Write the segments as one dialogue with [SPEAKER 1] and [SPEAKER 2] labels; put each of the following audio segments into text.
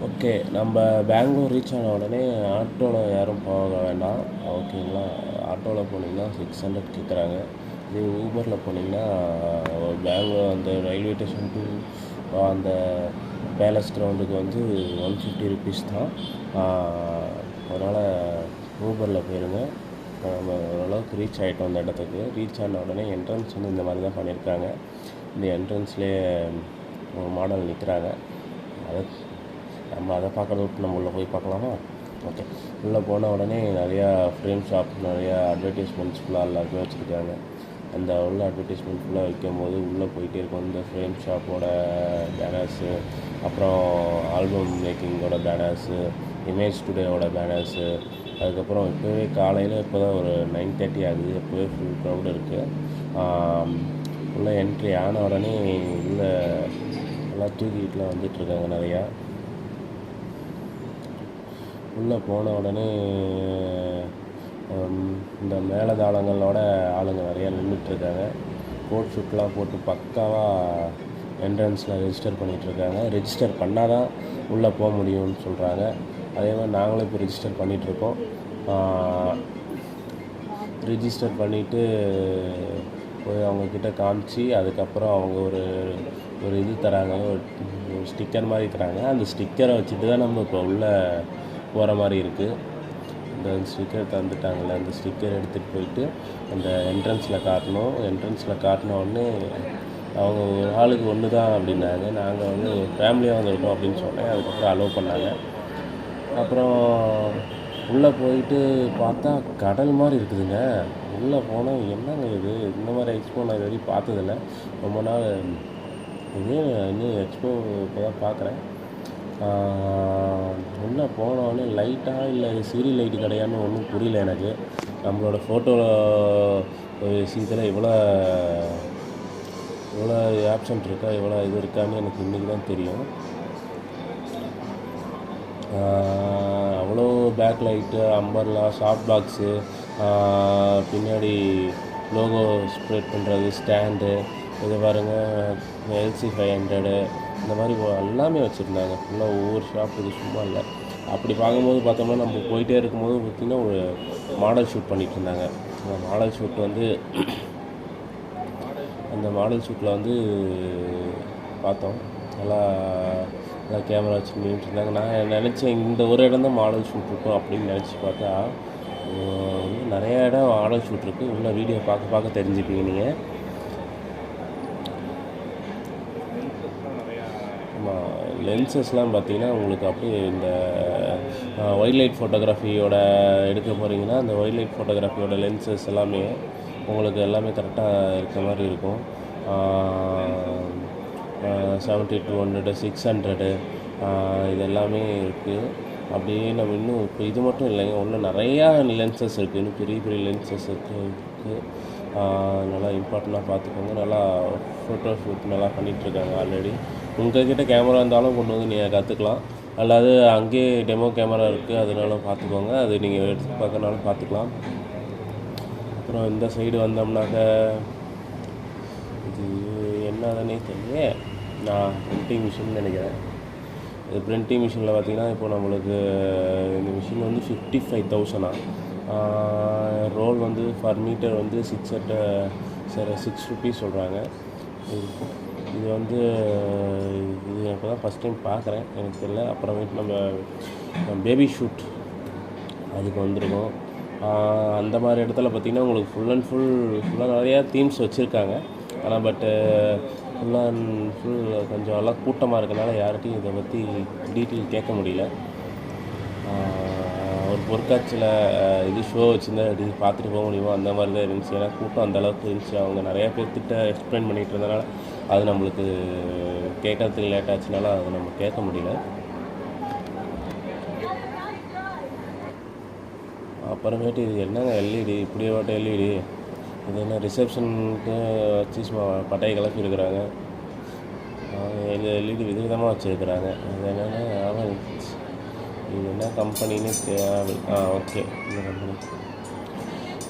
[SPEAKER 1] Okay. நம்ம Bangalore reach ஆன உடனே ஆட்டோவில் யாரும் போக வேண்டாம். ஓகேங்களா? ஆட்டோவில் போனீங்கன்னா 600 கேட்குறாங்க. இதே ஊபரில் போனீங்கன்னா பெங்களூர் அந்த ரயில்வே ஸ்டேஷன் டு அந்த பேலஸ் கிரவுண்டுக்கு வந்து 150 ருபீஸ் தான். அதனால் ஊபரில் போயிருங்க. நம்ம ஓரளவுக்கு ரீச் ஆகிட்டோம் அந்த இடத்துக்கு. ரீச் ஆன உடனே என்ட்ரன்ஸ் வந்து இந்த மாதிரி தான் பண்ணியிருக்காங்க. இந்த என்ட்ரன்ஸ்லேயே ஒரு மாடல் நிற்கிறாங்க. அதை பார்க்குறத விட்டு நம்ம உள்ளே போய் பார்க்கலாமா? ஓகே. உள்ளே போன உடனே நிறையா ஃப்ரேம் ஷாப், நிறையா அட்வர்டைஸ்மெண்ட்ஸ் ஃபுல்லாக எல்லாருமே வச்சுருக்காங்க. அந்த உள்ள அட்வர்டைஸ்மெண்ட் ஃபுல்லாக வைக்கும்போது உள்ளே போயிட்டே இருக்கும். இந்த ஃப்ரேம் ஷாப்போட பேனர்ஸு, அப்புறம் ஆல்பம் மேக்கிங்கோட பேனர்ஸு, இமேஜ் டுடேவோட பேனர்ஸு, அதுக்கப்புறம் இப்போவே காலையில் இப்போ தான் ஒரு 9:30 ஆகுது. இப்போவே ஃபுல் க்ரௌடு இருக்குது. உள்ளே என்ட்ரி ஆன உடனே உள்ளே எல்லாம் தூக்கிட்டுலாம் வந்துட்டுருக்காங்க நிறையா. உள்ளே போன உடனே இந்த மேலதாளங்களோட ஆளுங்க நிறையா நின்றுட்டுருக்காங்க. கோட் ஷூட்லாம் போட்டு பக்காவாக என்ட்ரன்ஸில் ரெஜிஸ்டர் பண்ணிகிட்ருக்காங்க. ரெஜிஸ்டர் பண்ணால் தான் உள்ளே போக முடியும்னு சொல்கிறாங்க. அதே மாதிரி நாங்களும் இப்போ ரெஜிஸ்டர் பண்ணிகிட்ருக்கோம். ரிஜிஸ்டர் பண்ணிவிட்டு போய் அவங்கக்கிட்ட காமிச்சு அதுக்கப்புறம் அவங்க ஒரு இது தராங்க, ஒரு ஸ்டிக்கர் மாதிரி தராங்க. அந்த ஸ்டிக்கரை வச்சுட்டு தான் நம்ம இப்போ உள்ளே போகிற மாதிரி இருக்குது. இந்த ஸ்டிக்கர் தந்துட்டாங்கள்ல, அந்த ஸ்டிக்கர் எடுத்துகிட்டு போயிட்டு அந்த என்ட்ரன்ஸில் காட்டணும். என்ட்ரன்ஸில் காட்டின உடனே அவங்க ஒரு ஆளுக்கு ஒன்று தான் அப்படின்னாங்க. நாங்கள் வந்து ஃபேமிலியாக வந்திருக்கோம் அப்படின்னு சொன்னேன். அதுக்கப்புறம் அலோவ் பண்ணாங்க. அப்புறம் உள்ளே போயிட்டு பார்த்தா கடல் மாதிரி இருக்குதுங்க. உள்ளே போனால் என்னங்க இது, இந்த மாதிரி எக்ஸ்போ நான் இது வரைக்கும் பார்த்ததில்ல. ரொம்ப நாள் இன்னும் எக்ஸ்போ இப்போ தான் பார்க்குறேன். உள்ளே போனோடனே லைட்டாக இல்லை சிரி லைட்டு கிடையான்னு ஒன்றும் புரியல எனக்கு. நம்மளோட ஃபோட்டோவில் விஷயத்தில் இவ்வளோ ஆப்ஷன் இருக்கா, இவ்வளோ இது இருக்கான்னு எனக்கு இன்றைக்கி தான் தெரியும். அவ்வளோ back light, umbrella, short box, பின்னாடி லோகோ ஸ்ப்ரெட் பண்ணுறது ஸ்டாண்டு, இது பாருங்கள் LC 500 இந்த மாதிரி எல்லாமே வச்சுருந்தாங்க. ஃபுல்லாக ஒவ்வொரு ஷாப், இது சும்மா இல்லை. அப்படி பார்க்கும்போது பார்த்தோம்னா நம்ம போயிட்டே இருக்கும்போது பார்த்திங்கன்னா ஒரு மாடல் ஷூட் பண்ணிகிட்டு இருந்தாங்க. அந்த மாடல் ஷூட் வந்து அந்த மாடல் ஷூட்டில் வந்து பார்த்தோம். நல்லா கேமரா வச்சு நின்றுட்டு இருந்தாங்க. நான் நினச்சேன் இந்த ஒரு இடம் தான் மாடல் ஷூட் இருக்கும் அப்படின்னு நினச்சி பார்த்தா நிறைய இடம் மாடல் ஷூட் இருக்குது. உள்ள வீடியோ பார்க்க தெரிஞ்சுப்பீங்க நீங்கள். ஆமாம், லென்சஸ்லாம் பார்த்தீங்கன்னா உங்களுக்கு அப்படியே இந்த வைல்ட் லைட் ஃபோட்டோகிராஃபியோட எடுக்க போகிறீங்கன்னா அந்த வைல்ட் லைட் ஃபோட்டோகிராஃபியோட லென்சஸ் எல்லாமே உங்களுக்கு எல்லாமே கரெக்டாக இருக்க மாதிரி இருக்கும். 70-200, 600 இது எல்லாமே இருக்குது. அப்படியே நம்ம இன்னும் இப்போ இது மட்டும் இல்லைங்க, இன்னும் நிறையா லென்சஸ் இருக்குது. இன்னும் பெரிய பெரிய லென்சஸ் இருக்குது. நல்லா இம்பார்ட்டண்ட்டாக பார்த்துக்கோங்க. நல்லா ஃபோட்டோ ஷூட் நல்லா பண்ணிகிட்ருக்காங்க ஆல்ரெடி. உங்கள்கிட்ட கேமரா இருந்தாலும் கொண்டு வந்து நீங்கள் கற்றுக்கலாம். அல்லாது அங்கேயே டெமோ கேமரா இருக்குது, அதனால பார்த்துக்கோங்க. அது நீங்கள் எடுத்து பார்க்கறனாலும் பார்த்துக்கலாம். அப்புறம் இந்த சைடு வந்தோம்னாக்க இது என்னதுன்னே தெரியல. நான் பிரிண்டிங் மிஷின் நினைக்கிறேன். இது பிரிண்டிங் மிஷினில் பார்த்திங்கன்னா இப்போ நம்மளுக்கு இந்த மிஷின் வந்து 55,000 ரோல் வந்து பர் மீட்டர் வந்து 6 ருபீஸ் சொல்கிறாங்க. இது வந்து இது இப்போ தான் ஃபஸ்ட் டைம் பார்க்குறேன், எனக்கு தெரியல. அப்புறமேட்டு நம்ம பேபி ஷூட் அதுக்கு வந்திருக்கோம். அந்த மாதிரி இடத்துல பார்த்திங்கன்னா உங்களுக்கு ஃபுல்லாக நிறையா தீம்ஸ் வச்சுருக்காங்க. ஆனால் ஃபுல் கொஞ்சம் எல்லாம் கூட்டமாக இருக்கனால யார்கிட்டையும் இதை பற்றி டீட்டெயில் கேட்க முடியல. ஒரு பொருட்காட்சியில் இது ஷோ வச்சுருந்தா பார்த்துட்டு போக முடியுமோ அந்த மாதிரி தான் இருந்துச்சு. ஏன்னா கூட்டம் அந்தளவுக்கு இருந்துச்சு. அவங்க நிறையா பேர்த்திட்ட எக்ஸ்பிளைன் பண்ணிகிட்டு இருந்தனால அது நம்மளுக்கு கேட்கறதுக்கு லேட் ஆச்சுனால அதை நம்ம கேட்க முடியல. அப்புறமேட்டு இது என்னங்க LED, இப்படியே வாட்ட LED, இது என்ன ரிசப்ஷனுக்கு வச்சு பட்டையை கிளப்பி இருக்கிறாங்க. LED விதவிதமாக வச்சுருக்குறாங்க. இது என்னென்னா இது என்ன கம்பெனின்னு ஓகே, இந்த கம்பெனி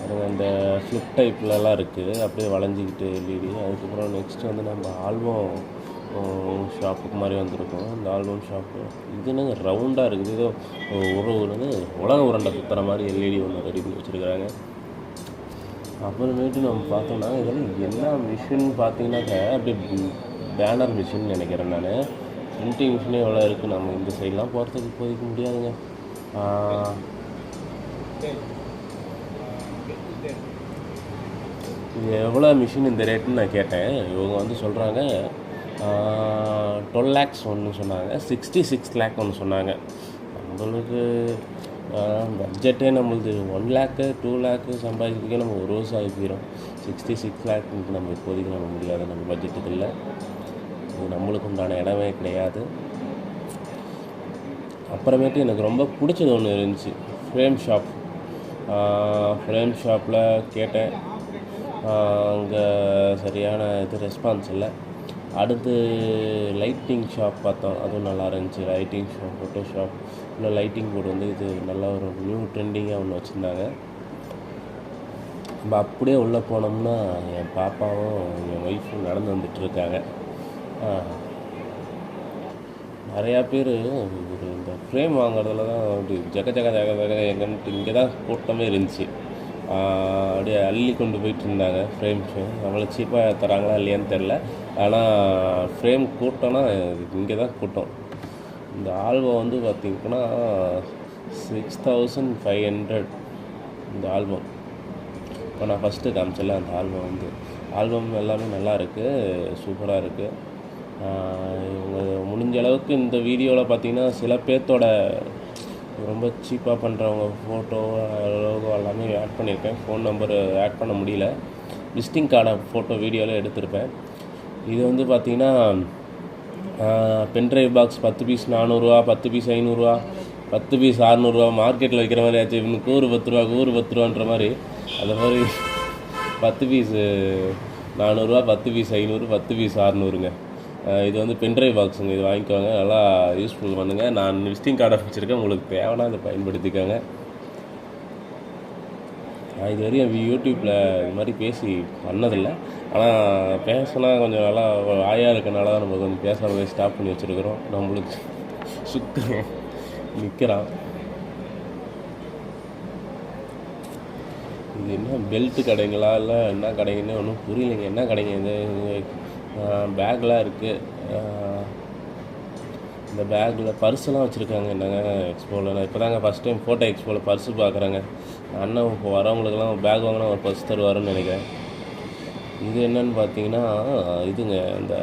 [SPEAKER 1] அது அந்த ஃப்ளிப் டைப்லலாம் இருக்குது, அப்படியே வளைஞ்சிக்கிட்டு LED. அதுக்கப்புறம் நெக்ஸ்ட்டு வந்து நம்ம ஷாப்புக்கு மாதிரி வந்திருக்கும் இந்த ஆல்பம் ஷாப்பு. இது என்னங்க ரவுண்டாக இருக்குது, ஏதோ உலக உருண்டை சுற்றுற மாதிரி எல்இடி ஒன்று ரெடி பண்ணி வச்சுருக்குறாங்க. அப்புறமேட்டு நம்ம பார்த்தோம்னா இதெல்லாம் என்ன மிஷின் பார்த்தீங்கன்னாக்க அப்படி பேனர் மிஷின் நினைக்கிறேன் நான். பிரிண்டிங் மிஷினே எவ்வளோ இருக்குது, நம்ம இந்த சைட்லாம் போகிறதுக்கு இப்போதைக்கு முடியாதுங்க. இது எவ்வளோ மிஷின் இந்த ரேட்டுன்னு நான் கேட்டேன். இவங்க வந்து சொல்கிறாங்க 12 lakhs ஒன்று சொன்னாங்க, 66 lakh ஒன்று சொன்னாங்க. நம்மளுக்கு பட்ஜெட்டே நம்மளுக்கு 1 lakh 2 lakh சம்பாதிக்கிறதுக்கே நம்ம ஒரு வருஷம் ஆகி போயிடும். 66 lakh நம்ம இப்போதைக்கு நம்ம முடியாது, நம்ம பட்ஜெட்டுக்கு இல்லை. இது நம்மளுக்கு உண்டான இடமே கிடையாது. அப்புறமேட்டு எனக்கு ரொம்ப பிடிச்சது ஒன்று இருந்துச்சு, ஃப்ரேம் ஷாப். ஃப்ரேம் ஷாப்பில் கேட்டேன், அங்கே சரியான இது ரெஸ்பான்ஸ் இல்லை. அடுத்து லைட்டிங் ஷாப் பார்த்தோம், அதுவும் நல்லா இருந்துச்சு. லைட்டிங் ஷாப், ஃபோட்டோ ஷாப், இன்னும் லைட்டிங் போர்டு வந்து இது நல்லா ஒரு நியூ ட்ரெண்டிங்காக ஒன்று வச்சுருந்தாங்க. நம்ம அப்படியே உள்ளே போனோம்னா என் பாப்பாவும் என் ஒய்ஃபும் நடந்து வந்துட்டுருக்காங்க. நிறையா பேர் இந்த ஃப்ரேம் வாங்குறதுல தான் அப்படி ஜக ஜக ஜக ஜக எங்கன்ட்டு இங்கே தான் கூட்டமே இருந்துச்சு. அப்படியே அள்ளி கொண்டு போயிட்டு இருந்தாங்க ஃப்ரேம். அவ்வளோ சீப்பாக தராங்களா இல்லையான்னு தெரில, ஆனால் ஃப்ரேம் கூட்டம்னா இங்கே தான் கூட்டம். இந்த ஆல்பம் வந்து பார்த்திங்கன்னா 6500 இந்த ஆல்பம். இப்போ நான் ஃபஸ்ட்டு காமிச்சல அந்த ஆல்பம் எல்லாமே நல்லா இருக்குது, சூப்பராக இருக்குது. இவங்க முடிஞ்ச அளவுக்கு இந்த வீடியோவில் பார்த்திங்கன்னா சில பேர்த்தோட ரொம்ப சீப்பாக பண்ணுறவங்க ஃபோட்டோ லோகோ எல்லாமே ஆட் பண்ணியிருப்பேன். ஃபோன் நம்பர் ஆட் பண்ண முடியல, விசிட்டிங் கார்டை ஃபோட்டோ வீடியோவில் எடுத்திருப்பேன். இது வந்து பார்த்திங்கன்னா பென்ட்ரைவ் பாக்ஸ் 10 பீஸ் 400 ரூபா, 10 பீஸ் 500 10 பீஸ் 600 மார்க்கெட்டில் வைக்கிற மாதிரி ஆச்சு. இவனுக்கு கூறு 10 ரூபான்ற மாதிரி. அது மாதிரி 10 பீஸ் 400, 10 பீஸ் 500, 10 பீஸ் 600ங்க. இது வந்து பென்ட்ரைவ் பாக்ஸுங்க. இது வாங்கிக்கோங்க, நல்லா யூஸ்ஃபுல் பண்ணுங்கள். நான் விசிட்டிங் கார்டை வச்சுருக்கேன், உங்களுக்கு தேவைன்னா இதை பயன்படுத்திக்கோங்க. நான் இது வரையும் யூடியூப்பில் இது மாதிரி பேசி பண்ணதில்லை, ஆனால் பேசினா கொஞ்சம் நல்லா ஆயாக இருக்கனால தான் நம்ம கொஞ்சம் பேசாம ஸ்டாப் பண்ணி வச்சுருக்குறோம். நம்மளுக்கு சுத்தம் நிற்கிறான். இது என்ன பெல்ட்டு கடைங்களா இல்லை என்ன கடைங்கன்னு ஒன்றும் புரியலைங்க. என்ன கடைங்க இது? பேக்லாம் இருக்குது. இந்த பேக்கில் பர்ஸெல்லாம் வச்சுருக்காங்க. என்னங்க எக்ஸ்போவில் நான் இப்போ தாங்க ஃபஸ்ட் டைம் ஃபோட்டோ எக்ஸ்போவில் பர்ஸு பார்க்குறேங்க. அண்ணன் இப்போ வரவங்களுக்கெல்லாம் பேக் வாங்கினா ஒரு பர்ஸ் தருவாருன்னு நினைக்கிறேன். இது என்னன்னு பார்த்தீங்கன்னா இதுங்க, இந்த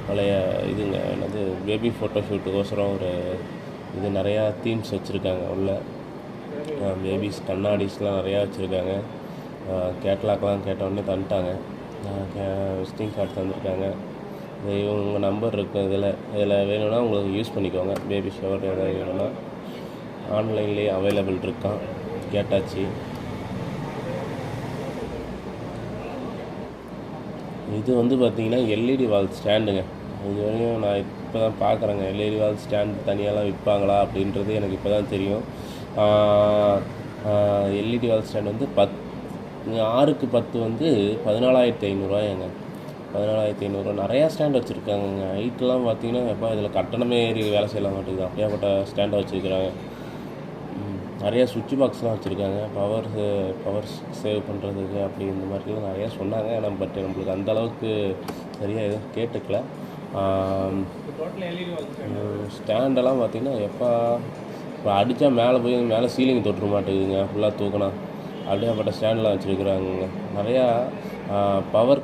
[SPEAKER 1] பழைய இதுங்க, என்னது பேபி ஃபோட்டோ ஷூட்டுக்கோசரம் ஒரு இது நிறையா தீம்ஸ் வச்சுருக்காங்க உள்ள. பேபிஸ் கண்ணாடிஸ்லாம் நிறையா வச்சுருக்காங்க. கேட்லாக்லாம் கேட்டவுடனே தந்துட்டாங்க. Visiting card தந்துருக்காங்க. உங்கள் நம்பர் இருக்கும் இதில் வேணும்னா உங்களுக்கு யூஸ் பண்ணிக்கோங்க. பேபி ஷவர் ஏதாவது வேணும்னா ஆன்லைன்லேயே அவைலபிள் இருக்கான், கேட்டாச்சு. இது வந்து பார்த்திங்கன்னா எல்இடி வால் ஸ்டாண்டுங்க. இது வரையும் நான் இப்போ தான் பார்க்குறேங்க. எல்இடி வால் ஸ்டாண்டு தனியாலாம் விற்பாங்களா அப்படின்றது எனக்கு இப்போ தான் தெரியும். எல்இடி வால் ஸ்டாண்ட் வந்து 6க்கு 10 வந்து 14,500 14,500. நிறையா ஸ்டாண்ட் வச்சுருக்காங்க. ஹைட்டெலாம் பார்த்திங்கன்னா எப்போ இதில் கட்டணமே ஏறி வேலை செய்யலாம் மாட்டேங்குது, அப்படியாப்பட்ட ஸ்டாண்டை வச்சுருக்கிறாங்க. நிறையா சுவிட்ச் பாக்ஸ்லாம் வச்சுருக்காங்க, பவர் சேவ் பண்ணுறதுக்கு அப்படி இந்த மாதிரிலாம் நிறையா சொன்னாங்க. ஆனால் பட் நம்மளுக்கு அந்தளவுக்கு சரியாக எதுவும் கேட்டுக்கல. ஸ்டாண்டெல்லாம் பார்த்திங்கன்னா இப்போ அடித்தா மேலே சீலிங் தொட்டுற மாட்டேங்குதுங்க, ஃபுல்லாக தூக்கினா. அப்படியாப்பட்ட ஸ்டாண்டெலாம் வச்சுருக்குறாங்க. நிறையா பவர்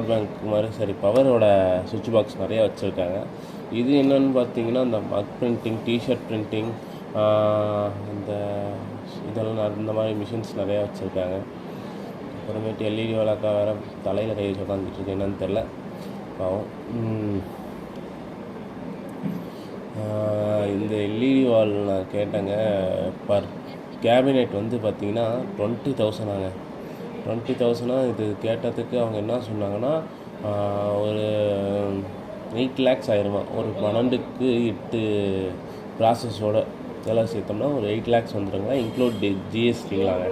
[SPEAKER 1] பேங்க் மாதிரி பவரோட சுவிட்ச் பாக்ஸ் நிறையா வச்சுருக்காங்க. இது என்னென்னு பார்த்தீங்கன்னா இந்த மக் பிரிண்டிங், டிஷர்ட் பிரிண்டிங், இதெல்லாம் இந்த மாதிரி மிஷின்ஸ் நிறையா வச்சுருக்காங்க. அப்புறமேட்டு எல்இடி விளக்கா வேறு தலையில் கை வச்சு உட்காந்துட்டுருக்கு, என்னன்னு தெரில பாவம். இந்த எல்இடி வால் நான் கேட்டேங்க. பர் கேபினெட் வந்து பார்த்திங்கன்னா 20,000 20,000. இது கேட்டதுக்கு அவங்க என்ன சொன்னாங்கன்னா ஒரு 8 lakhs ஆயிருமா. ஒரு 12க்கு 8 ப்ராசஸோட இதெல்லாம் சேர்த்தோம்னா ஒரு 8 lakhs வந்துடுங்களா, இன்க்ளூட் ஜிஎஸ்டிங்களாங்க.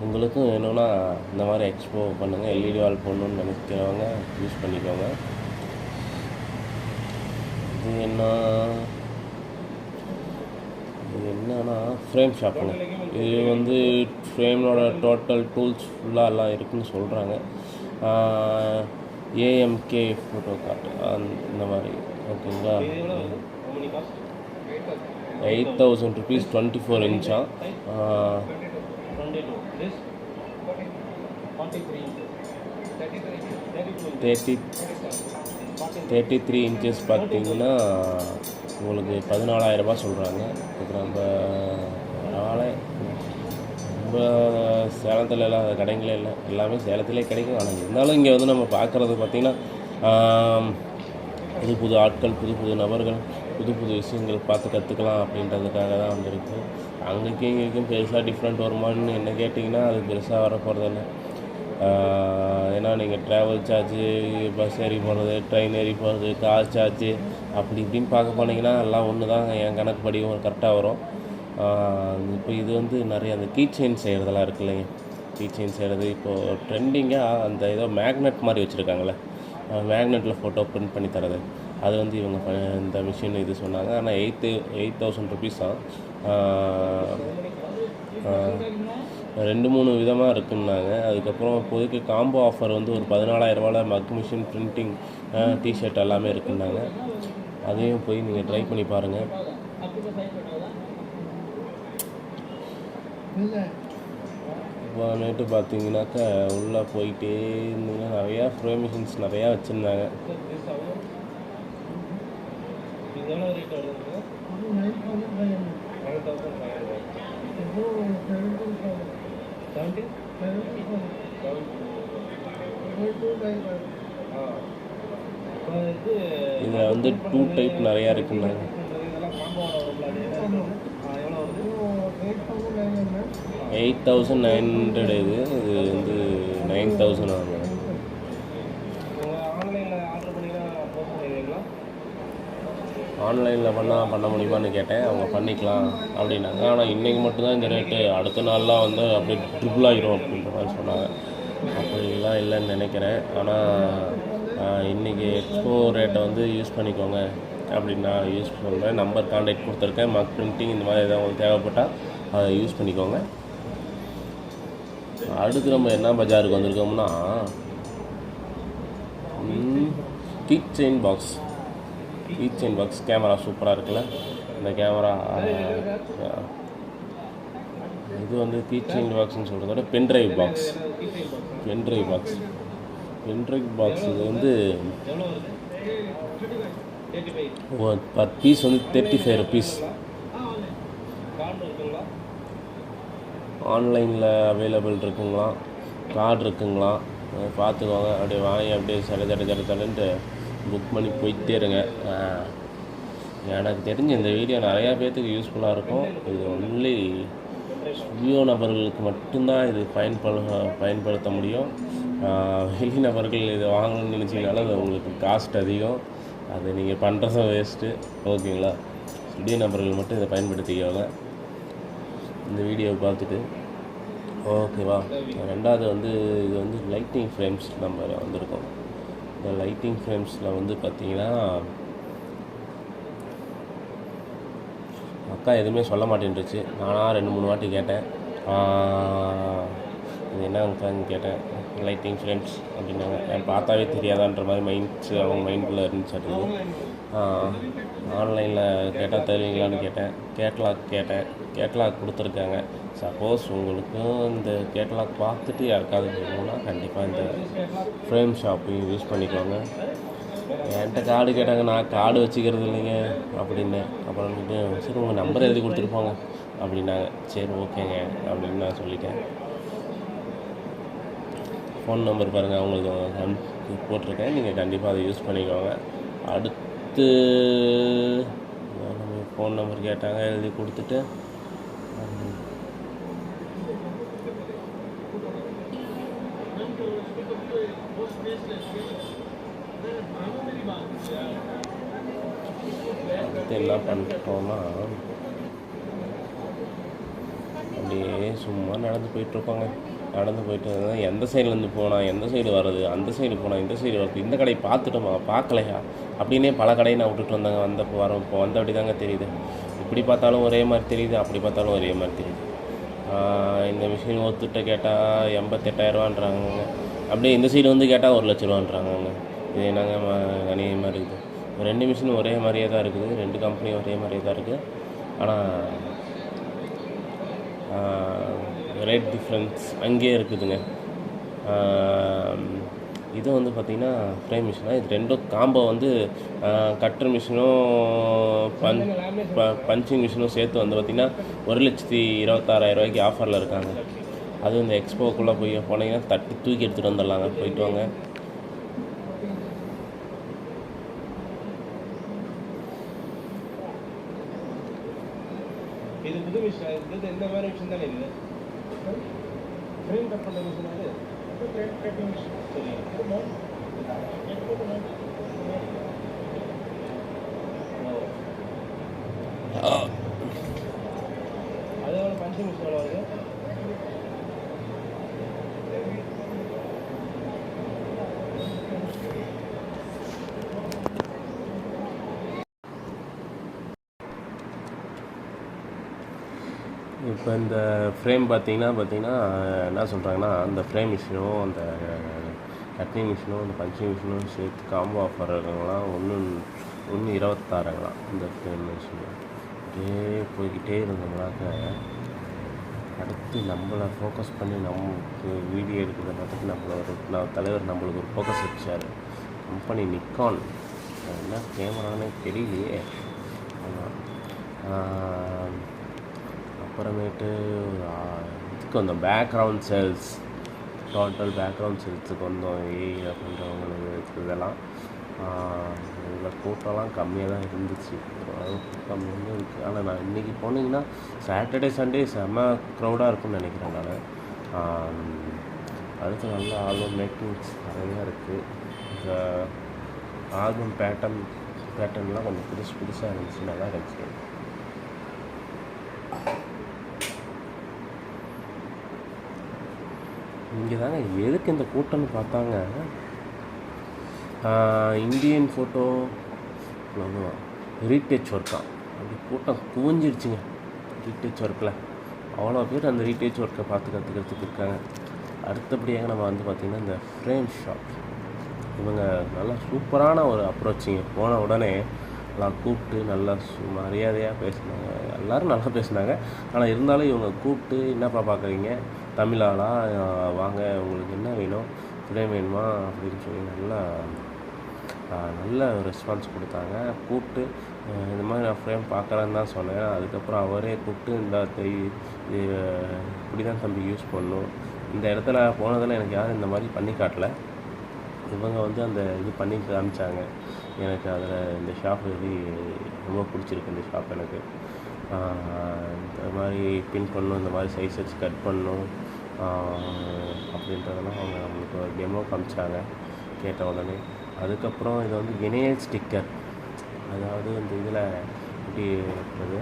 [SPEAKER 1] உங்களுக்கும் வேணும்னா இந்த மாதிரி எக்ஸ்போ பண்ணுங்கள். எல்இடி வால் போடணுன்னு நினைக்கிறவங்க யூஸ் பண்ணிக்கோங்க. இது என்ன இது என்னன்னா ஃப்ரேம் ஷாப்புங்க. இது வந்து ஃப்ரேமோட டோட்டல் டூல்ஸ் ஃபுல்லாக எல்லாம் இருக்குதுன்னு சொல்கிறாங்க. ஏஎம்கே ஃபோட்டோ கார்ட் இந்த மாதிரி ஓகேங்களா. 8,000 rupees 24 inch 33 inches பார்த்தீங்கன்னா உங்களுக்கு 14,000 ரூபாய் சொல்கிறாங்க. இது நம்ம பரவாயில்ல. ரொம்ப சேலத்தில் இல்லாத கடைங்களே இல்லை, எல்லாமே சேலத்திலே கிடைக்கும். ஆனால் இருந்தாலும் இங்கே வந்து நம்ம பார்க்குறது பார்த்திங்கன்னா புது புது ஆட்கள், புது புது நபர்கள், புது புது விஷயங்கள் பார்த்து கற்றுக்கலாம் அப்படின்றதுக்காக தான் வந்துருக்கு. அங்கேயும் இங்கேயும் பெருசாக டிஃப்ரெண்ட் வருமானு என்ன கேட்டிங்கன்னா அது பெருசாக வர போகிறதில்ல. ஏன்னா நீங்கள் ட்ராவல் சார்ஜு, பஸ் ஏறி போகிறது, ட்ரெயின் ஏறி போகிறது, கார் சார்ஜு அப்படி இப்படின்னு பார்க்க போனீங்கன்னா எல்லாம் ஒன்று தான் என் கணக்குப்படி கரெக்டாக வரும். இப்போ இது வந்து நிறைய அந்த கீ செயின் செய்கிறதெல்லாம் இருக்கு இல்லைங்க. கீ செயின் செய்கிறது இப்போது ட்ரெண்டிங்காக அந்த ஏதோ மேக்னெட் மாதிரி வச்சுருக்காங்களே, மேக்னெட்டில் ஃபோட்டோ பிரிண்ட் பண்ணி தரது, அது வந்து இவங்க இந்த மிஷின் இது சொன்னாங்க. ஆனால் 8,000 rupees தான். 2-3 விதமாக இருக்குன்னாங்க. அதுக்கப்புறம் இப்போதைக்கு காம்போ ஆஃபர் வந்து ஒரு 14,000 ரூபாயில் மக் மிஷின், பிரிண்டிங், டிஷர்ட் எல்லாமே இருக்குன்னாங்க. அதையும் போய் நீங்கள் ட்ரை பண்ணி பாருங்கள். இப்போ நேற்று பார்த்தீங்கன்னாக்கா உள்ளே போயிட்டே இருந்தீங்கன்னா நிறையா ஃப்ரேம் மிஷின்ஸ் நிறையா வச்சுருந்தாங்க. இதில் வந்து 2 டைப் நிறையா இருக்குன்னாங்க. 8,900 இது வந்து 9,000 ஆகும். ஆன்லைனில் பண்ண முடியுமான்னு கேட்டேன். அவங்க பண்ணிக்கலாம் அப்படின்னாங்க. ஆனால் இன்றைக்கி மட்டும்தான் இந்த ரேட்டு, அடுத்த நாள்லாம் வந்து அப்படியே ட்ரிபிள் ஆகிரும் அப்படின்ற மாதிரி சொன்னாங்க. அப்படிலாம் இல்லைன்னு நினைக்கிறேன். ஆனால் இன்றைக்கி எக்ஸ்போ ரேட்டை வந்து யூஸ் பண்ணிக்கோங்க அப்படின்னு நான் யூஸ் பண்ணுறேன். நம்பர் கான்டாக்ட் கொடுத்துருக்கேன். மக் பிரிண்டிங் இந்த மாதிரி எதாவது உங்களுக்கு தேவைப்பட்டால் அதை யூஸ் பண்ணிக்கோங்க. அடுத்து நம்ம என்ன பஜாருக்கு வந்திருக்கோம்னா கீ செயின் பாக்ஸ். கேமரா சூப்பராக இருக்குல்ல. இந்த கேமரா இது வந்து கீ செயின் பாக்ஸ்ன்னு சொல்கிறத விட பென்ட்ரைவ் பாக்ஸ். இது வந்து பர் பீஸ் வந்து 35 rupees. ஆன்லைனில் அவைலபிள் இருக்குங்களா, கார்டு இருக்குங்களா, பார்த்துக்கோங்க. அப்படியே வாங்கி அப்படியே சடன்ட்டு புக் பண்ணி போயிட்டே இருங்க. எனக்கு தெரிஞ்ச இந்த வீடியோ நிறையா பேர்த்துக்கு யூஸ்ஃபுல்லாக இருக்கும். இது ஒன்லி ஸ்டுடியோ நபர்களுக்கு மட்டும்தான் இது பயன்படுத்த முடியும். வெளி நபர்கள் இதை வாங்கணும்னு நினச்சிங்கனாலும் அது உங்களுக்கு காஸ்ட் அதிகம். அது நீங்கள் பண்ணுறதும் வேஸ்ட்டு. ஓகேங்களா. ஸ்டுடியோ நபர்கள் மட்டும் இதை பயன்படுத்திக்கோங்க இந்த வீடியோவை பார்த்துட்டு. ஓகேவா. ரெண்டாவது வந்து இது வந்து லைட்டிங் ஃப்ரேம்ஸ் நம்ம வந்திருக்கோம். இந்த லைட்டிங் ஃப்ரேம்ஸில் வந்து பார்த்திங்கன்னா அக்கா எதுவுமே சொல்ல மாட்டேன்ருச்சு. நானாக 2-3 வாட்டி கேட்டேன், இது என்ன அக்கான்னு கேட்டேன். லைட்டிங் ஃப்ரேம்ஸ் அப்படின்னாங்க. பார்த்தாவே தெரியாதான்ற மாதிரி அவங்க மைண்டில் இருந்துச்சு. அது ஆன்லைனில் கேட்டால் தருவீங்களான்னு கேட்டேன். கேட்லாக் கொடுத்துருக்காங்க. சப்போஸ் உங்களுக்கும் இந்த கேட்லாக் பார்த்துட்டு யாருக்காவது வேணும்னா கண்டிப்பாக இந்த ஃப்ரேம் ஷாப்பையும் யூஸ் பண்ணிக்கோங்க. என்கிட்ட கார்டு கேட்டாங்க, நான் கார்டு வச்சுக்கிறது இல்லைங்க அப்படின்னு. அப்புறமேட்டு சரி உங்கள் நம்பர் எழுதி கொடுத்துருப்போங்க அப்படின்னாங்க. சரி ஓகேங்க அப்படின்னு நான் சொல்லிட்டேன். ஃபோன் நம்பர் பாருங்கள், அவங்களுக்கு போட்டிருக்கேன். நீங்கள் கண்டிப்பாக அதை யூஸ் பண்ணிக்கோங்க. அடுத்து ஃபோன் நம்பர் கேட்டாங்க, எழுதி கொடுத்துட்டு அடுத்து என்ன பண்ணிட்டோம்னா அப்படியே சும்மா நடந்து போயிட்டுருக்கோங்க. நடந்து போயிட்டு இருந்தேன். எந்த சைட்லேருந்து போனால் எந்த சைடு வர்றது, அந்த சைடு போனால் இந்த சைடு வருது, இந்த கடையை பார்த்துட்டோமா பார்க்கலையா அப்படின்னே பல கடையை நான் விட்டுட்டு வந்தாங்க. வந்தப்போ இப்போ வந்த அப்படி தாங்க தெரியுது. இப்படி பார்த்தாலும் ஒரே மாதிரி தெரியுது, அப்படி பார்த்தாலும் ஒரே மாதிரி தெரியுது. இந்த மிஷின் ஒத்துட்ட கேட்டால் 88,000ரூவான்றாங்க. அப்படியே இந்த சைடு வந்து கேட்டால் 1,00,000ரூவான்றாங்க. இது என்னங்க அநியாயமாக இருக்குது. 2 மிஷினும் ஒரே மாதிரியே தான் இருக்குது, 2 கம்பெனியும் ஒரே மாதிரியே தான் இருக்குது. ஆனால் ரேட் டிஃப்ரென்ஸ் அங்கேயே இருக்குதுங்க. இது வந்து பார்த்திங்கன்னா ஃப்ரேம் மிஷினாக இது ரெண்டும் காம்போ வந்து கட்டர் மிஷினும் பஞ்சிங் மிஷினும் சேர்த்து வந்து பார்த்திங்கன்னா 1,26,000 ஆஃபரில் இருக்காங்க. அதுவும் இந்த எக்ஸ்போக்குள்ளே போனீங்கன்னா தட்டி தூக்கி எடுத்துகிட்டு வந்துடலாங்க. போயிட்டு வாங்க.
[SPEAKER 2] இது புது மிஷின். இது எந்த மாதிரி மிஷின் தானே இது? ஃப்ரேம் கட் பண்ணுற மிஷின் அது. Frame cutting machine. சரி. அதோட பஞ்சிங் மிஷின் எவ்வளோ வருது?
[SPEAKER 1] இப்போ இந்த ஃப்ரேம் பார்த்தீங்கன்னா என்ன சொல்கிறாங்கன்னா, அந்த ஃப்ரேம் மிஷினும் அந்த கட்டிங் மிஷினும் அந்த பஞ்சிங் மிஷினும் சேர்த்து காம்போ ஆஃபர் இருக்குங்களாம். ஒன்று 26,000 இந்த ஃப்ரேம் மிஷின். அப்படியே போய்கிட்டே இருந்தோம்னாக்க அடுத்து நம்மளை ஃபோக்கஸ் பண்ணி நமக்கு வீடியோ எடுக்கிறத பார்த்துட்டு தலைவர் நம்மளுக்கு ஒரு ஃபோக்கஸ் வச்சார். Company Nikon. என்ன கேமரானே தெரியலையே. அப்புறமேட்டு இதுக்கு வந்தோம், பேக்ரவுண்ட் செல்ஸ். டோட்டல் பேக்ரவுண்ட் செல்ஸுக்கு வந்தோம். அப்படின்றவங்களுக்கு இதெல்லாம் இதில் கூட்டம்லாம் கம்மியாக தான் இருந்துச்சு. கம்மியாக இருக்குது. ஆனால் நான் இன்றைக்கி போனீங்கன்னா சாட்டர்டே சண்டே செம்ம க்ரௌடாக இருக்கும்னு நினைக்கிறேன் நான். அடுத்து நல்ல ஆல்பம் மேக்கிங்ஸ் நிறையா இருக்குது. இந்த ஆல்பம் பேட்டர்ன்லாம் கொஞ்சம் புதுசாக இருந்துச்சு, நல்லா இருந்துச்சு. இங்கே தாங்க எதுக்கு இந்த கூட்டம்னு பார்த்தாங்க. இந்தியன் ஃபோட்டோ ரீடச் ஒர்க்காக அப்படி கூட்டம் குவிஞ்சிருச்சுங்க. ரீடச் ஒர்க்கில் அவ்வளோ பேர் அந்த ரீடச் ஒர்க்கை பார்த்து கற்றுக்கிறதுக்கு இருக்காங்க. அடுத்தபடியாக நம்ம வந்து பார்த்திங்கன்னா இந்த ஃப்ரேம் ஷாப், இவங்க நல்லா சூப்பரான ஒரு அப்ரோச்சிங்க. போன உடனே எல்லாம் கூப்பிட்டு நல்லா மரியாதையாக பேசினாங்க. எல்லோரும் நல்லா பேசினாங்க. ஆனால் இருந்தாலும் இவங்க கூப்பிட்டு என்னப்பா பார்க்குறீங்க, தமிழாளா, வாங்க உங்களுக்கு என்ன வேணும், ஃப்ரேம் வேணுமா அப்படின்னு சொல்லி நல்ல ரெஸ்பான்ஸ் கொடுத்தாங்க. கூப்பிட்டு இந்த மாதிரி நான் ஃப்ரேம் பார்க்குறேன்னு தான் சொன்னேன். அதுக்கப்புறம் அவரே கூப்பிட்டு இப்படி தான் தம்பி யூஸ் பண்ணணும், இந்த இடத்துல போனதில் எனக்கு யாரும் இந்த மாதிரி பண்ணி காட்டலை, இவங்க வந்து அந்த இது பண்ணி காமிச்சாங்க எனக்கு. அதில் இந்த ஷாப் ரொம்ப பிடிச்சிருக்கு. இந்த ஷாப் எனக்கு இந்த மாதிரி பின் பண்ணணும், இந்த மாதிரி சைஸ் வச்சு கட் பண்ணணும் அப்படின்றதெல்லாம் அவங்க நம்மளுக்கு ஒரு டெமோ காமிச்சாங்க கேட்ட உடனே. அதுக்கப்புறம் இது வந்து வினைல் ஸ்டிக்கர், அதாவது இந்த இதில் இப்படி இருக்குது.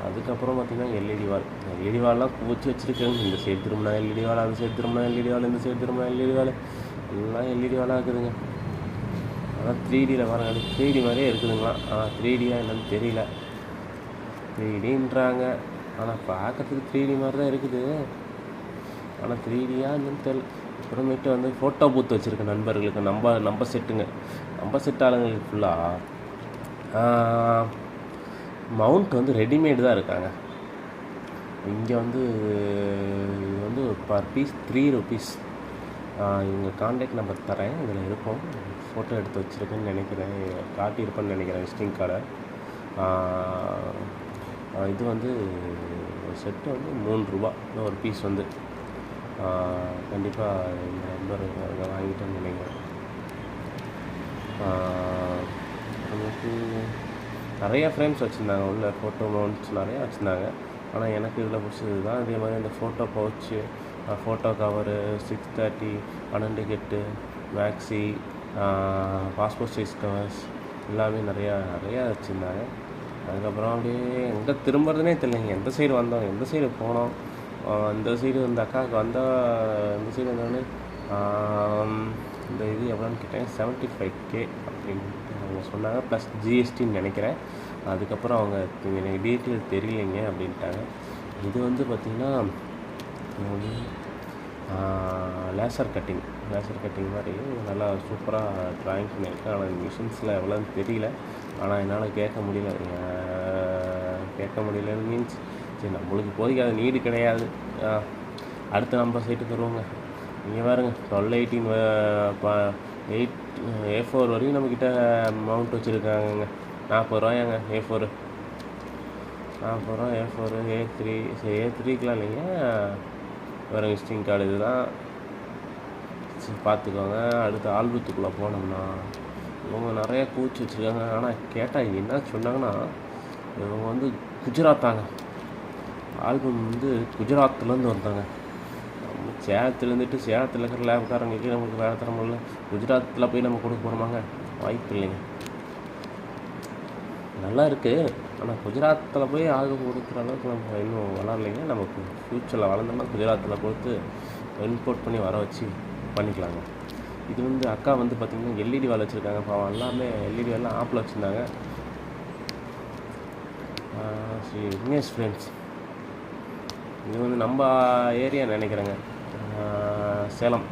[SPEAKER 1] அதுக்கப்புறம் பார்த்திங்கன்னா எல்இடி வால்லாம் குவிச்சு வச்சுருக்காங்க. இந்த சைடு திரும்பினா எல்இடி வால், அந்த சைடு திரும்பினா எல்இடி வால், இந்த சைடு திரும்பினா எல்இடி வால், எல்லாம் எல்இடி வாலாக இருக்குதுங்க. ஆனால் 3Dயில் பாருங்க, 3D மாதிரியே இருக்குதுங்களா. ஆனால் 3Dயாக என்னன்னு தெரியல. 3Dன்றாங்க, ஆனால் பார்க்கறதுக்கு 3D மாதிரி தான் இருக்குது. ஆனால் 3Dயாக என்னன்னு தெரியல. அப்புறமேட்டு வந்து ஃபோட்டோ பூத் வச்சுருக்கேன் நண்பர்களுக்கு. நம்ம செட்டுங்க, நம்ம செட் ஆளுங்களுக்கு ஃபுல்லாக மவுண்ட் வந்து ரெடிமேடு தான் இருக்காங்க. இங்கே வந்து இது வந்து பர் பீஸ் 3 rupees. இவங்க கான்டாக்ட் நம்பர் தரேன், இதில் இருக்கும். ஃபோட்டோ எடுத்து வச்சுருக்கேன்னு நினைக்கிறேன், காட்டியிருப்பேன்னு நினைக்கிறேன் விசிட்டிங் கார்டை. இது வந்து ஒரு செட்டு வந்து 3 ரூபா ஒரு பீஸ் வந்து. கண்டிப்பாக இந்த நம்பர் வாங்கிட்டேன்னு நினைக்கிறேன். நமக்கு நிறையா ஃப்ரேம்ஸ் வச்சுருந்தாங்க, உள்ள ஃபோட்டோ மவுண்ட்ஸ் நிறையா வச்சுருந்தாங்க. ஆனால் எனக்கு இதில் பிடிச்சது தான். இதே மாதிரி இந்த ஃபோட்டோ பவுச்சு, ஃபோட்டோ கவரு, 630, 12 கெட்டு, மேக்ஸி, பாஸ்போர்ட் சைஸ் கவர்ஸ் எல்லாமே நிறையா வச்சுருந்தாங்க. அதுக்கப்புறம் அப்படியே எங்கே திரும்புறதுனே தெரியலைங்க. எந்த சைடு வந்தோம், எந்த சைடு போனோம், இந்த சைடு இந்த அக்காவுக்கு வந்தால் இந்த சைடு வந்தோடனே இந்த இது எவ்வளோன்னு கேட்டேன், 75K அப்படின்னு அவங்க சொன்னாங்க, ப்ளஸ் ஜிஎஸ்டின்னு நினைக்கிறேன். அதுக்கப்புறம் அவங்க எனக்கு டீட்டெயில் தெரியலைங்க அப்படின்ட்டாங்க. இது வந்து பார்த்திங்கன்னா லேசர் கட்டிங் மாதிரி நல்லா சூப்பராக ட்ராயிங் பண்ணியிருக்கேன். ஆனால் மிஷின்ஸில் எவ்வளோன்னு தெரியல. ஆனால் என்னால் கேட்க முடியல மீன்ஸ் சரி நம்மளுக்கு இப்போதைக்கு அது நீடு கிடையாது. அடுத்து நம்ம சைட்டுக்கு வருவோங்க. இங்கே பாருங்க 1218 A4 வரையும் நம்மக்கிட்ட மவுண்ட் வச்சுருக்காங்கங்க. 40 ரூபாயாங்க A4. 40 ரூபா A4. A3 சரி A3க்கெலாம் இல்லைங்க, வேறு விசிட்டிங் கார்டு இதுதான். சரி பார்த்துக்கோங்க. அடுத்து ஆல்பத்துக்குள்ளே போனோம்னா இவங்க நிறையா கூச்சி வச்சுருக்காங்க. ஆனால் கேட்டால் என்ன சொன்னாங்கன்னா, இவங்க வந்து குஜராத்தாங்க. ஆல்பம் வந்து குஜராத்துலேருந்து வந்தாங்க. நம்ம சேலத்தில் இருந்துட்டு சேலத்தில் இருக்கிற லேப்காரங்களுக்கு நமக்கு வேலை தர முடியல. குஜராத்தில் போய் நம்ம கொடுக்க போகிறோமாங்க? வாய்ப்பு இல்லைங்க. நல்லா இருக்குது, ஆனால் குஜராத்தில் போய் ஆல்பம் கொடுக்குற அளவுக்கு நம்ம இன்னும் வளரலைங்க. நமக்கு ஃப்யூச்சரில் வளர்ந்தோம்னா குஜராத்தில் கொடுத்து இம்போர்ட் பண்ணி வர வச்சு பண்ணிக்கலாங்க. இது வந்து அக்கா வந்து பார்த்திங்கன்னா எல்இடி வால் வச்சுருக்காங்க. பாவம் எல்லாமே எல்இடி எல்லாம் ஆப்பில் வச்சுருந்தாங்க. ஸ்ரீ விக்னேஷ் ஃப்ரெண்ட்ஸ், இது வந்து நம்ம ஏரியா நினைக்கிறேங்க. சேலம்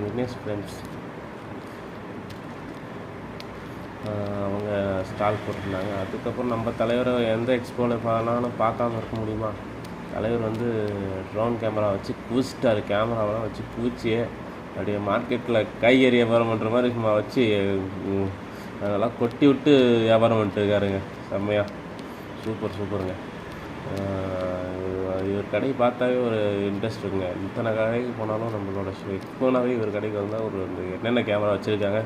[SPEAKER 1] விக்னேஷ் ஃப்ரெண்ட்ஸ் அவங்க ஸ்டால் போட்டிருந்தாங்க. அதுக்கப்புறம் நம்ம தலைவரை எந்த எக்ஸ்போவில் பார்க்காம இருக்க முடியுமா? தலைவர் வந்து ட்ரோன் கேமரா வச்சு குவிச்சிட்டாரு. கேமராவெல்லாம் வச்சு குவிச்சியே அப்படியே மார்க்கெட்டில் காய்கறி வியாபாரம் பண்ணுற மாதிரி சும்மா வச்சு அதெல்லாம் கொட்டி விட்டு வியாபாரம் பண்ணிட்டு இருக்காருங்க. செம்மையாக சூப்பருங்க. இவர் கடையை பார்த்தாவே ஒரு இன்ட்ரெஸ்ட் இருக்குங்க. இத்தனை கடைக்கு போனாலும் நம்மளோட இப்போனாவே இவர் கடைக்கு வந்தால் ஒரு என்னென்ன கேமரா வச்சுருக்காங்க,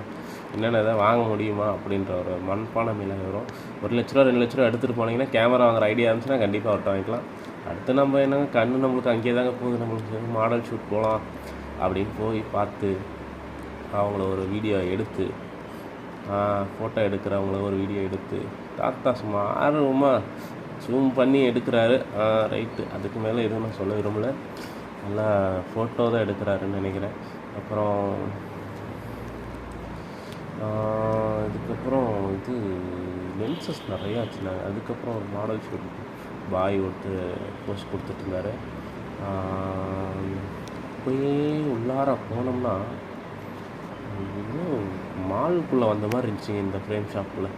[SPEAKER 1] என்னென்ன இதை வாங்க முடியுமா அப்படின்ற ஒரு மண்பானமையில் வரும். 1 லட்ச ரூபா 2 லட்ச ரூபா எடுத்துகிட்டு போனீங்கன்னா கேமரா வாங்குற ஐடியா இருந்துச்சுன்னா கண்டிப்பாக அவர்கிட்ட வாங்கிக்கலாம். அடுத்து நம்ம என்னங்க கண்ணு நம்மளுக்கு அங்கேயே தாங்க போகுது. நம்மளுக்கு மாடல் ஷூட் போகலாம் அப்படின்னு போய் பார்த்து அவங்கள ஒரு வீடியோ எடுத்து ஃபோட்டோ எடுக்கிறவங்கள ஒரு வீடியோ எடுத்து தாத்தா சும்மா ஆர்வமாக ஜூம் பண்ணி எடுக்கிறாரு. ரைட்டு, அதுக்கு மேலே எதுவும் நான் சொல்ல விரும்பலை. நல்லா ஃபோட்டோ தான் எடுக்கிறாருன்னு நினைக்கிறேன். அப்புறம் இதுக்கப்புறம் இது லென்சஸ் நிறையா வச்சுருந்தாங்க. அதுக்கப்புறம் ஒரு மாடல் ஷூட் பாய் போஸ்ட் கொடுத்துட்டு இருந்தார். போய் உள்ளார போனோம்னா இன்னும் மாலுக்குள்ளே வந்த மாதிரி இருந்துச்சுங்க இந்த ஃப்ரேம் ஷாப்புக்குள்ளே.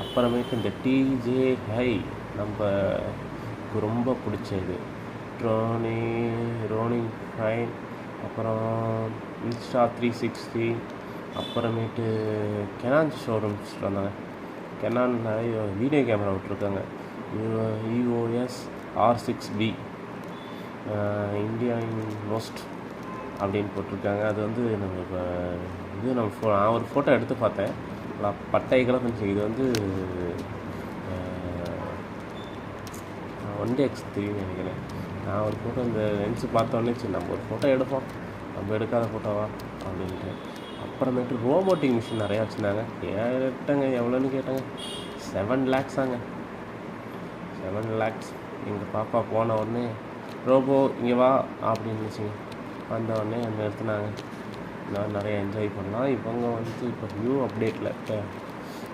[SPEAKER 1] அப்புறமேட்டு இந்த டிஜே ஹை நமக்கு ரொம்ப பிடிச்சது ரோனிங் ஃபைன், அப்புறம் இன்ஸ்டா 360, அப்புறமேட்டு கெனான் ஷோரூம்ஸ் வந்தாங்க. கெனான் வீடியோ கேமரா விட்ருக்காங்க. EOS R6B இந்தியா மோஸ்ட் அப்படின்னு போட்டிருக்காங்க. அது வந்து நம்ம இப்போ இது நான் ஒரு ஃபோட்டோ எடுத்து பார்த்தேன். பட்டைகளாக இருந்துச்சு. இது வந்து 1DX3 நினைக்கிறேன். நான் ஒரு ஃபோட்டோ இந்த லென்ஸு பார்த்தோன்னே சரி நம்ம ஒரு ஃபோட்டோ எடுப்போம், நம்ம எடுக்காத ஃபோட்டோவா அப்படின்ட்டு. அப்புறமேட்டு ரோபோட்டிக் மிஷின் நிறையா வச்சுருந்தாங்க. கேட்டேங்க எவ்வளோன்னு கேட்டாங்க. 7 lakhs-ஆங்க. 7 lakhs. எங்கள் பாப்பா போன உடனே ரோபோ இங்கே வா அப்படின்னு இருந்துச்சுங்க. வந்த உடனே அங்கே நிறுத்தினாங்க. நான் நிறைய என்ஜாய் பண்ணலாம். இவங்க வந்து இப்போ நியூ அப்டேட்டில் இப்போ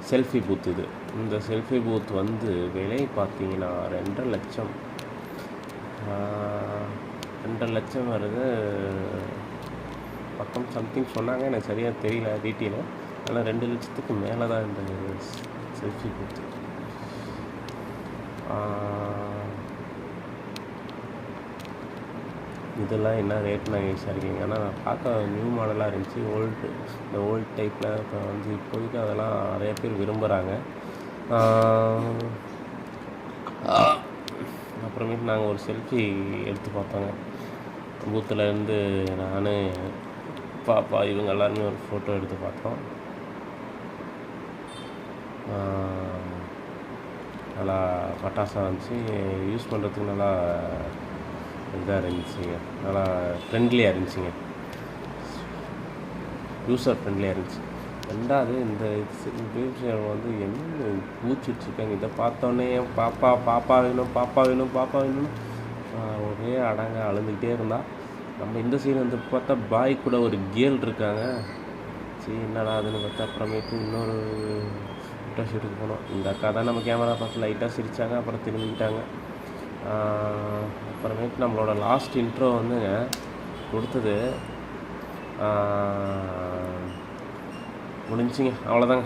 [SPEAKER 1] செல்ஃபி பூத் இது. இந்த செல்ஃபி பூத் வந்து விலை பார்த்தீங்கன்னா 2.5 லட்சம். 2.5 லட்சம் வருது பக்கம் சம்திங் சொன்னாங்க. எனக்கு சரியாக தெரியல டீட்டெயிலு. ஆனால் 2 லட்சத்துக்கு மேலே தான் இந்த செல்ஃபி பூத்து. இதெல்லாம் என்ன ரேட் நான் விசாரிக்கிங்க. ஆனால் நான் பார்க்க நியூ மாடலாக இருந்துச்சு. இந்த ஓல்டு டைப்பில் இப்போ வந்து இப்போதைக்கு அதெல்லாம் நிறைய பேர் விரும்புகிறாங்க. அப்புறமேட்டு நாங்கள் ஒரு செல்ஃபி எடுத்து பார்த்தோங்க. பூத்தில் இருந்து நான் பாப்பா இவங்க எல்லாருமே ஒரு ஃபோட்டோ எடுத்து பார்த்தோம். நல்லா பட்டாசாக இருந்துச்சு. யூஸ் பண்ணுறதுக்கு நல்லா இதாக இருந்துச்சுங்க. நல்லா ஃப்ரெண்ட்லியாக இருந்துச்சுங்க. யூஸர் ஃப்ரெண்ட்லியாக இருந்துச்சு. ரெண்டாவது இந்த விஷயம் வந்து என்ன பூச்சிட்ருக்காங்க. இதை பார்த்தோன்னே பாப்பா பாப்பா வேணும் பாப்பா வேணும் பாப்பா வேணும்னு ஒரே அடங்க அழுதுகிட்டே இருந்தா. நம்ம இந்த சைடு வந்து பார்த்தா பாய் கூட ஒரு கேர்ள் இருக்காங்க. சரி என்னடா அதுன்னு பார்த்தா அப்புறமேட்டு இன்னொரு ஃபோட்டோ ஷூட்டுக்கு போனோம். இந்த அக்கா தான் நம்ம கேமரா பார்த்து லைட்டாக சிரித்தாங்க, அப்புறம் திரும்பிக்கிட்டாங்க. அப்புறமேட்டு நம்மளோட லாஸ்ட் இன்ட்ரோ வந்துங்க கொடுத்தது முடிஞ்சிங்க. அவ்வளோதாங்க.